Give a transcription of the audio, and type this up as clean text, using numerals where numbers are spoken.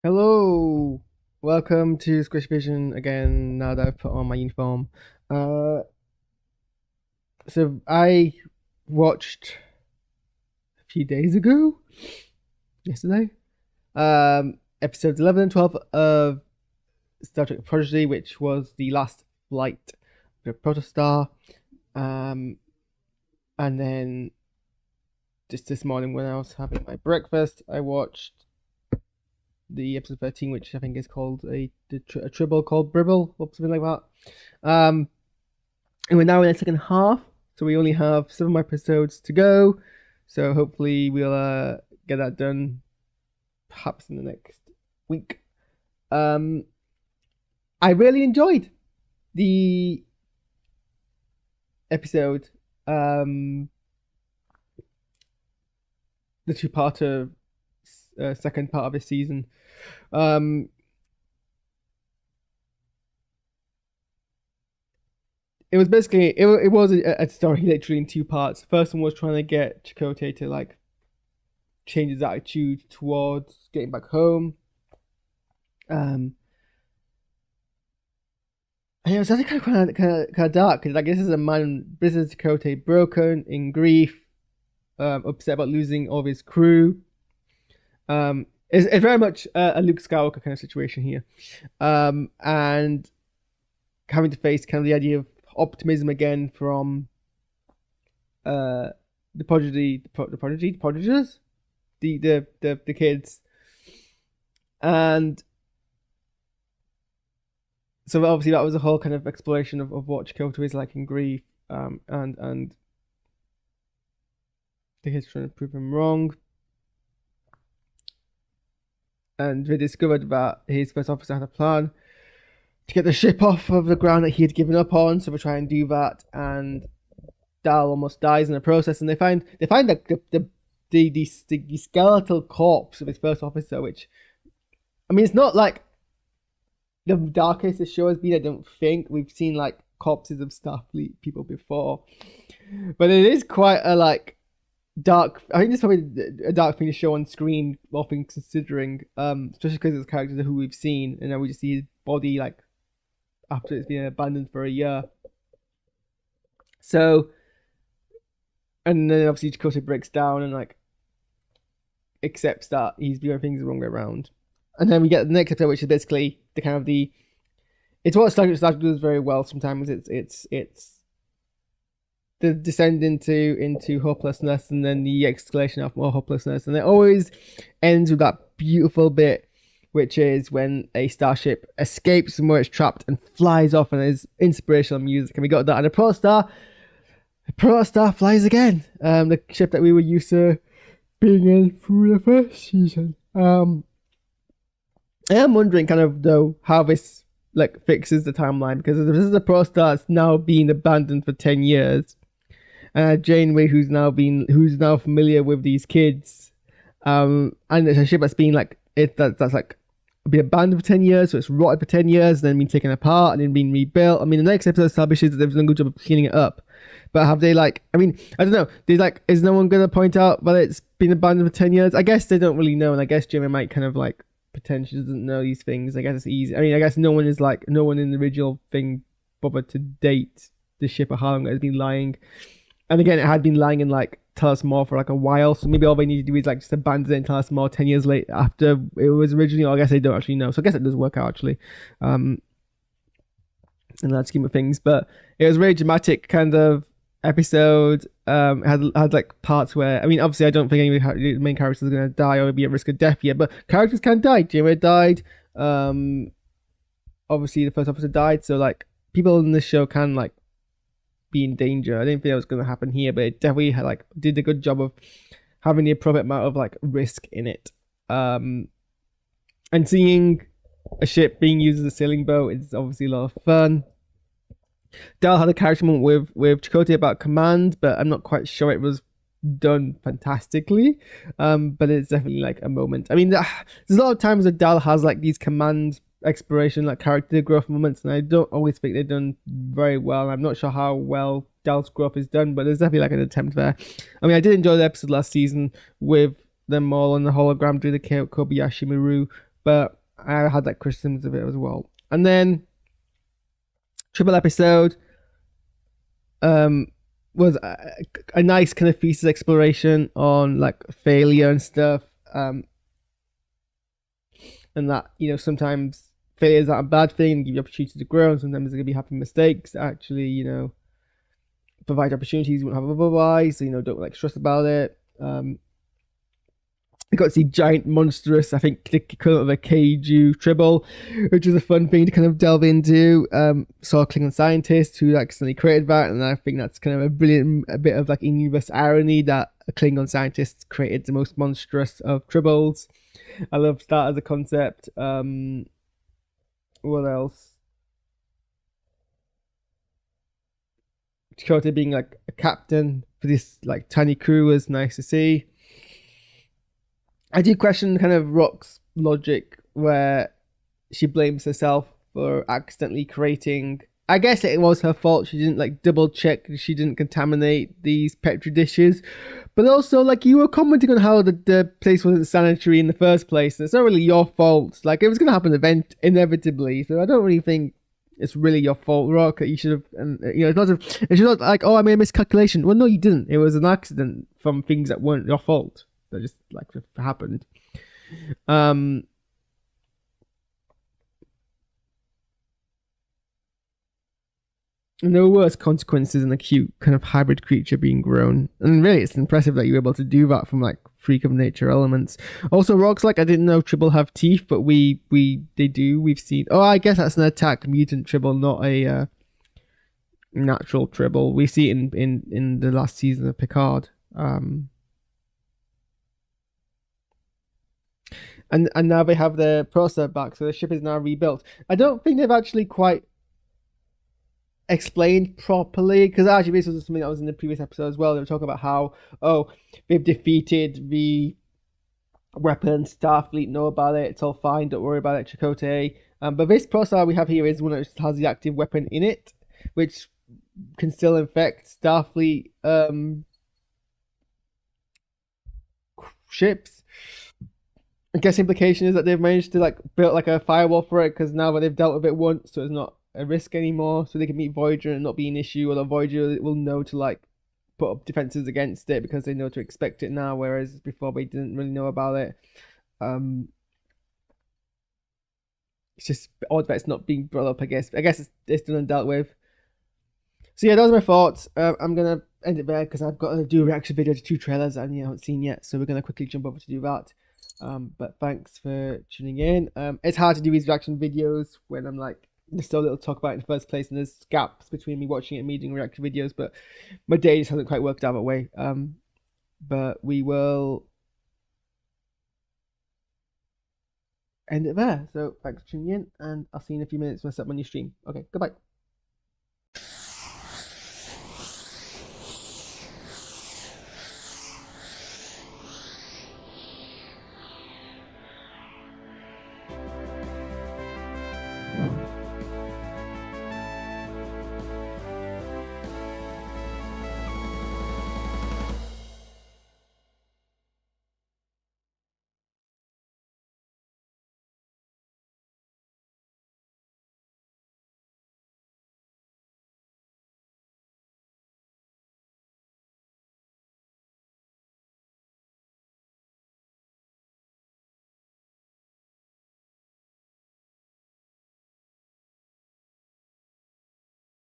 Hello, welcome to SquishiVision again. Now that I've put on my uniform, so I watched a few days ago, yesterday, episodes 11 and 12 of Star Trek Prodigy, which was the last flight of Protostar. And then just this morning when I was having my breakfast, I watched the episode 13, which I think is called a tribble called Bribble or something like that. And we're now in the second half, so we only have 7 episodes to go. So hopefully we'll get that done, perhaps in the next week. I really enjoyed the episode, the two-parter second part of this season. It was basically it was a story literally in 2 parts. The first one was trying to get Chakotay to like change his attitude towards getting back home. And it was actually kind of dark because like this is a man, this is Chakotay broken in grief, upset about losing all of his crew. It's very much a Luke Skywalker kind of situation here, and having to face kind of the idea of optimism again from the Prodigies, the kids, and so obviously that was a whole kind of exploration of what Chakotay is like in grief, and the kids trying to prove him wrong. And they discovered that his first officer had a plan to get the ship off of the ground that he had given up on. So they try and do that, and Dal almost dies in the process. And they find that the skeletal corpse of his first officer, which I mean, it's not like the darkest the show has been. I don't think we've seen like corpses of Starfleet people before, but it is quite a like dark. I think it's probably a dark thing to show on screen, all things considering, especially because it's characters who we've seen, and then we just see his body like after it's been abandoned for a year. So, and then obviously Chakotay breaks down and like accepts that he's doing things the wrong way around, and then we get the next episode, which is basically the kind of the it's what Star Trek does very well. Sometimes it's the descend into hopelessness, and then the escalation of more hopelessness, and it always ends with that beautiful bit, which is when a starship escapes from where it's trapped and flies off, and there's inspirational music, and we got that. And the Protostar flies again, the ship that we were used to being in through the first season. I am wondering kind of though how this like fixes the timeline, because this is a Protostar that's now been abandoned for 10 years. Janeway, who's now familiar with these kids, and it's a ship that's been like that's like been abandoned for 10 years, so it's rotted for 10 years, and then been taken apart and then been rebuilt. I mean, the next episode establishes that they've done a good job of cleaning it up, but have they like? I mean, I don't know. There's like, is no one gonna point out that it's been abandoned for 10 years? I guess they don't really know, and I guess Janeway might kind of like pretend she doesn't know these things. I guess it's easy. I mean, I guess no one in the original thing bothered to date the ship or how long it has been lying. And again, it had been lying in like Talos More for like a while, so maybe all they need to do is like just abandon it in Talos More 10 years later after it was originally. Or I guess they don't actually know, so I guess it does work out actually, in that scheme of things. But it was a very dramatic kind of episode. It had like parts where, I mean, obviously I don't think any of the main characters are going to die or be at risk of death yet, but characters can die. Janeway died. Obviously the first officer died, so like people in this show can like be in danger. I didn't think that was going to happen here, but it definitely had, like, did a good job of having the appropriate amount of like risk in it. And seeing a ship being used as a sailing boat is obviously a lot of fun. Dal had a character moment with Chakotay about command, but I'm not quite sure it was done fantastically. But it's definitely like a moment. I mean, there's a lot of times that Dal has like these command exploration, like character growth moments, and I don't always think they're done very well. I'm not sure how well Dal's growth is done, but there's definitely like an attempt there. I mean, I did enjoy the episode last season with them all on the hologram doing the Kobayashi Maru but I had like criticisms of it as well. And then triple episode was a nice kind of thesis exploration on like failure and stuff, and that, you know, sometimes failure is not a bad thing and give you opportunity to grow, and sometimes there's gonna be happy mistakes that actually, you know, provide opportunities you wouldn't have otherwise, so, you know, don't like stress about it. I got to see giant monstrous, I think the equivalent of a kaiju tribble, which was a fun thing to kind of delve into. Saw a Klingon scientist who accidentally created that, and I think that's kind of a brilliant, a bit of like in-universe irony that a Klingon scientist created the most monstrous of tribbles. I love that as a concept. What else? Chakotay being like a captain for this like tiny crew was nice to see. I do question kind of Rock's logic where she blames herself for accidentally creating. I guess it was her fault. She didn't like double check. She didn't contaminate these petri dishes. But also, like, you were commenting on how the place wasn't sanitary in the first place. And it's not really your fault. Like, it was going to happen inevitably. So I don't really think it's really your fault, Rock. You should have, and you know, it's not like, oh, I made a miscalculation. Well, no, you didn't. It was an accident from things that weren't your fault. That just like happened. No worse consequences than a cute kind of hybrid creature being grown. And really, it's impressive that you were able to do that from like freak of nature elements. Also, Rock's like, I didn't know tribble have teeth, but they do. We've seen. Oh, I guess that's an attacked mutant tribble, not a natural tribble. We see it in the last season of Picard. And now they have their processor back, so the ship is now rebuilt. I don't think they've actually quite explained properly, because actually this was something that was in the previous episode as well. They were talking about how, oh, they've defeated the weapon, Starfleet know about it, it's all fine, don't worry about it, Chakotay. But this processor we have here is one that just has the active weapon in it, which can still infect Starfleet ships. I guess implication is that they've managed to like build like a firewall for it, because now that they've dealt with it once, so it's not a risk anymore, so they can meet Voyager and not be an issue, or the Voyager will know to like put up defenses against it because they know to expect it now, whereas before they didn't really know about it. It's just odd that it's not being brought up. I guess it's done and dealt with. So yeah, those are my thoughts. I'm gonna end it there because I've got to do a reaction video to 2 trailers I haven't seen yet, so we're gonna quickly jump over to do that. But thanks for tuning in. It's hard to do these reaction videos when I'm like, there's so little to talk about in the first place, and there's gaps between me watching it and me doing reaction videos, but my day just hasn't quite worked out that way. But we will end it there. So thanks for tuning in, and I'll see you in a few minutes when I set my new stream. Okay, goodbye.